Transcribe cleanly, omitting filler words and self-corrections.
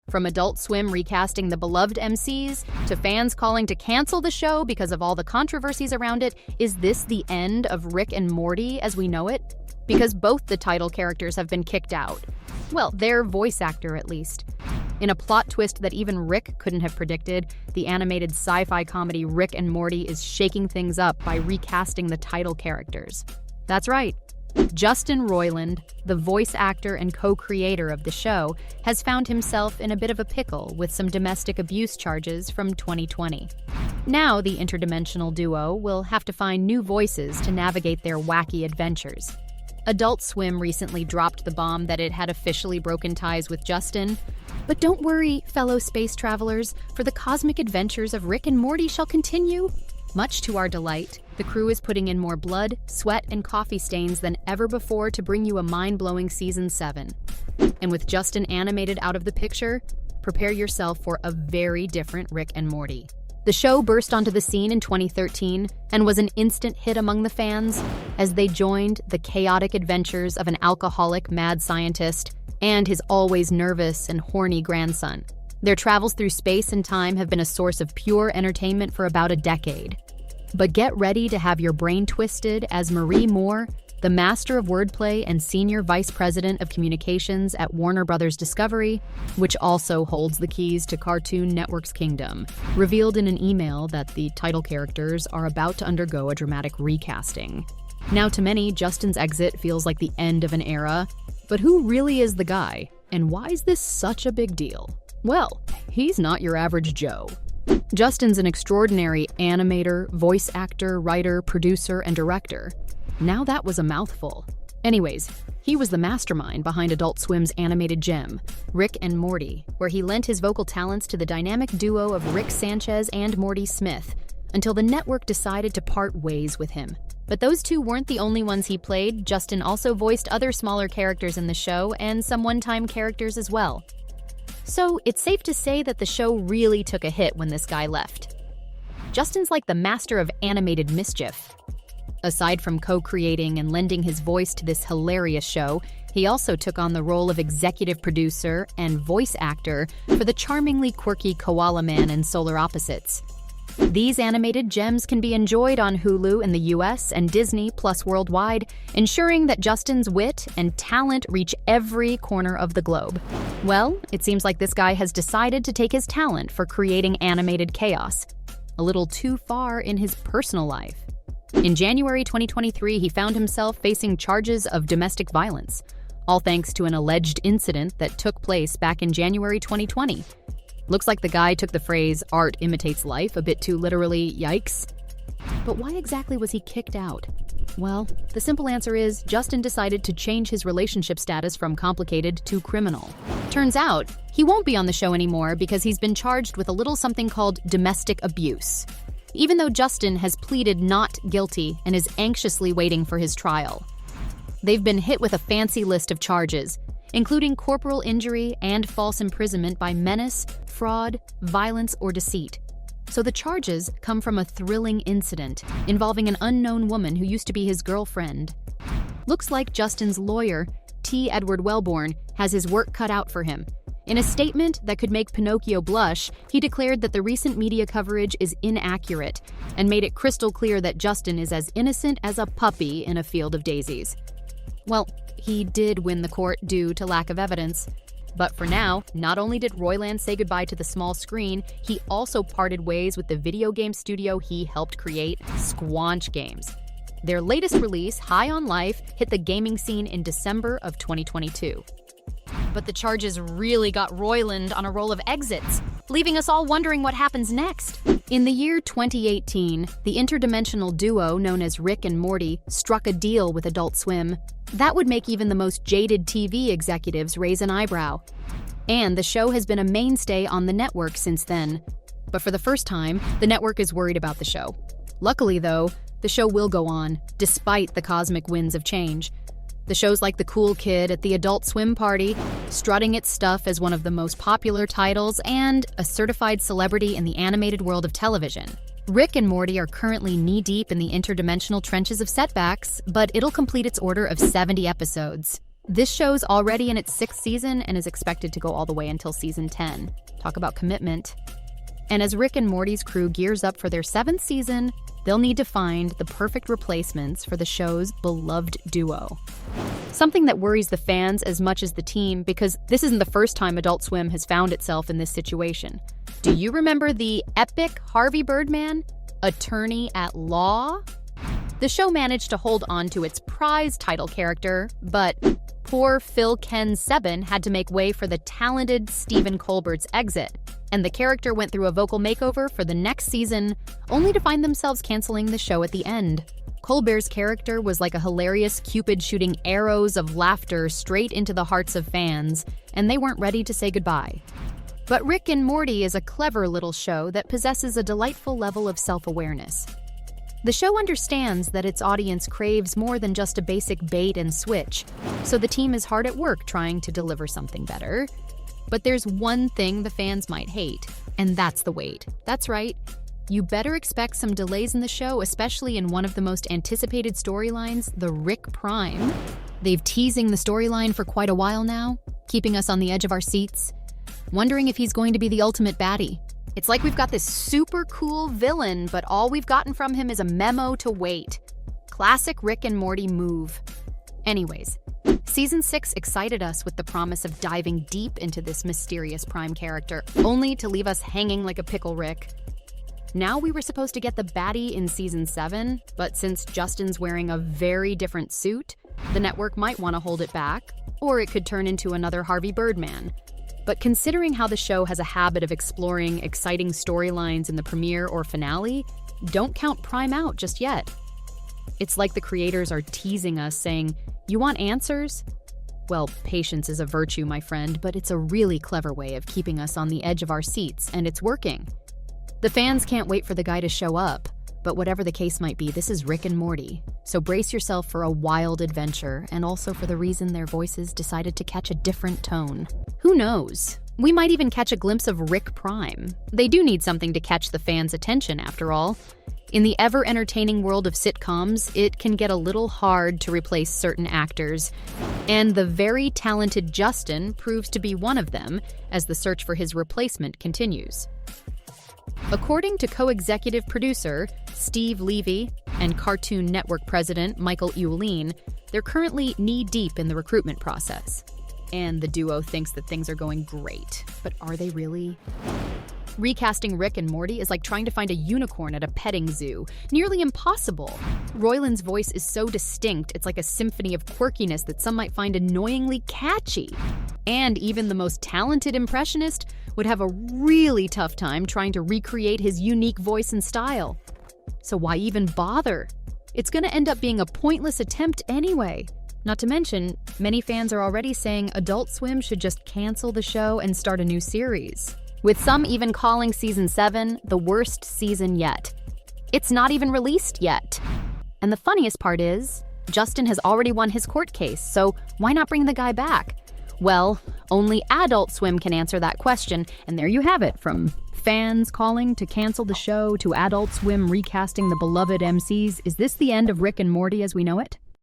From Adult Swim recasting the beloved MCs to fans calling to cancel the show because of all the controversies around it, is this the end of Rick and Morty as we know it? Because both the title characters have been kicked out. Well, their voice actor at least. In a plot twist that even Rick couldn't have predicted, the animated sci-fi comedy Rick and Morty is shaking things up by recasting the title characters. That's right. Justin Roiland, the voice actor and co-creator of the show, has found himself in a bit of a pickle with some domestic abuse charges from 2020. Now the interdimensional duo will have to find new voices to navigate their wacky adventures. Adult Swim recently dropped the bomb that it had officially broken ties with Justin. But don't worry, fellow space travelers, for the cosmic adventures of Rick and Morty shall continue. Much to our delight, the crew is putting in more blood, sweat, and coffee stains than ever before to bring you a mind-blowing Season 7. And with Justin animated out of the picture, prepare yourself for a very different Rick and Morty. The show burst onto the scene in 2013 and was an instant hit among the fans as they joined the chaotic adventures of an alcoholic mad scientist and his always nervous and horny grandson. Their travels through space and time have been a source of pure entertainment for about a decade. But get ready to have your brain twisted as Marie Moore, the master of wordplay and senior vice president of communications at Warner Brothers Discovery, which also holds the keys to Cartoon Network's kingdom, revealed in an email that the title characters are about to undergo a dramatic recasting. Now, to many, Justin's exit feels like the end of an era, but who really is the guy, and why is this such a big deal? Well, he's not your average Joe. Justin's an extraordinary animator, voice actor, writer, producer, and director. Now that was a mouthful. Anyways, he was the mastermind behind Adult Swim's animated gem, Rick and Morty, where he lent his vocal talents to the dynamic duo of Rick Sanchez and Morty Smith, until the network decided to part ways with him. But those two weren't the only ones he played. Justin also voiced other smaller characters in the show and some one-time characters as well. So it's safe to say that the show really took a hit when this guy left. Justin's like the master of animated mischief. Aside from co-creating and lending his voice to this hilarious show, he also took on the role of executive producer and voice actor for the charmingly quirky Koala Man and Solar Opposites. These animated gems can be enjoyed on Hulu in the US and Disney Plus worldwide, ensuring that Justin's wit and talent reach every corner of the globe. Well, it seems like this guy has decided to take his talent for creating animated chaos a little too far in his personal life. In January 2023, he found himself facing charges of domestic violence, all thanks to an alleged incident that took place back in January 2020. Looks like the guy took the phrase "art imitates life" a bit too literally, yikes. But why exactly was he kicked out? Well, the simple answer is Justin decided to change his relationship status from complicated to criminal. Turns out, he won't be on the show anymore because he's been charged with a little something called domestic abuse, even though Justin has pleaded not guilty and is anxiously waiting for his trial. They've been hit with a fancy list of charges, including corporal injury and false imprisonment by menace, fraud, violence, or deceit. So the charges come from a thrilling incident involving an unknown woman who used to be his girlfriend. Looks like Justin's lawyer, T. Edward Wellborn, has his work cut out for him. In a statement that could make Pinocchio blush, he declared that the recent media coverage is inaccurate and made it crystal clear that Justin is as innocent as a puppy in a field of daisies. Well, he did win the court due to lack of evidence. But for now, not only did Roiland say goodbye to the small screen, he also parted ways with the video game studio he helped create, Squanch Games. Their latest release, High on Life, hit the gaming scene in December of 2022. But the charges really got Roiland on a roll of exits, leaving us all wondering what happens next. In the year 2018, the interdimensional duo known as Rick and Morty struck a deal with Adult Swim. That would make even the most jaded TV executives raise an eyebrow. And the show has been a mainstay on the network since then. But for the first time, the network is worried about the show. Luckily, though, the show will go on, despite the cosmic winds of change. The show's like the cool kid at the Adult Swim party, strutting its stuff as one of the most popular titles and a certified celebrity in the animated world of television. Rick and Morty are currently knee-deep in the interdimensional trenches of setbacks, but it'll complete its order of 70 episodes. This show's already in its 6th season and is expected to go all the way until season 10. Talk about commitment. And as Rick and Morty's crew gears up for their 7th season, they'll need to find the perfect replacements for the show's beloved duo. Something that worries the fans as much as the team, because this isn't the first time Adult Swim has found itself in this situation. Do you remember the epic Harvey Birdman, attorney at law? The show managed to hold on to its prize title character, but poor Phil Ken Seven had to make way for the talented Stephen Colbert's exit, and the character went through a vocal makeover for the next season, only to find themselves canceling the show at the end. Colbert's character was like a hilarious Cupid shooting arrows of laughter straight into the hearts of fans, and they weren't ready to say goodbye. But Rick and Morty is a clever little show that possesses a delightful level of self-awareness. The show understands that its audience craves more than just a basic bait and switch, so the team is hard at work trying to deliver something better. But there's one thing the fans might hate, and that's the wait. That's right. You better expect some delays in the show, especially in one of the most anticipated storylines, the Rick Prime. They've teasing the storyline for quite a while now, keeping us on the edge of our seats, wondering if he's going to be the ultimate baddie. It's like we've got this super cool villain, but all we've gotten from him is a memo to wait. Classic Rick and Morty move. Anyways, Season 6 excited us with the promise of diving deep into this mysterious Prime character, only to leave us hanging like a pickle Rick. Now we were supposed to get the baddie in Season 7, but since Justin's wearing a very different suit, the network might want to hold it back, or it could turn into another Harvey Birdman. But considering how the show has a habit of exploring exciting storylines in the premiere or finale, don't count Prime out just yet. It's like the creators are teasing us, saying, "You want answers?" Well, patience is a virtue, my friend, but it's a really clever way of keeping us on the edge of our seats, and it's working. The fans can't wait for the guy to show up, but whatever the case might be, this is Rick and Morty. So brace yourself for a wild adventure, and also for the reason their voices decided to catch a different tone. Who knows? We might even catch a glimpse of Rick Prime. They do need something to catch the fans' attention, after all. In the ever-entertaining world of sitcoms, it can get a little hard to replace certain actors, and the very talented Justin proves to be one of them as the search for his replacement continues. According to co-executive producer Steve Levy and Cartoon Network president Michael Euline, they're currently knee-deep in the recruitment process. And the duo thinks that things are going great. But are they really? Recasting Rick and Morty is like trying to find a unicorn at a petting zoo. Nearly impossible. Roiland's voice is so distinct, it's like a symphony of quirkiness that some might find annoyingly catchy. And even the most talented impressionist would have a really tough time trying to recreate his unique voice and style. So why even bother? It's going to end up being a pointless attempt anyway. Not to mention, many fans are already saying Adult Swim should just cancel the show and start a new series, with some even calling Season 7 the worst season yet. It's not even released yet. And the funniest part is, Justin has already won his court case, so why not bring the guy back? Well, only Adult Swim can answer that question, and there you have it, from fans calling to cancel the show to Adult Swim recasting the beloved MCs. Is this the end of Rick and Morty as we know it?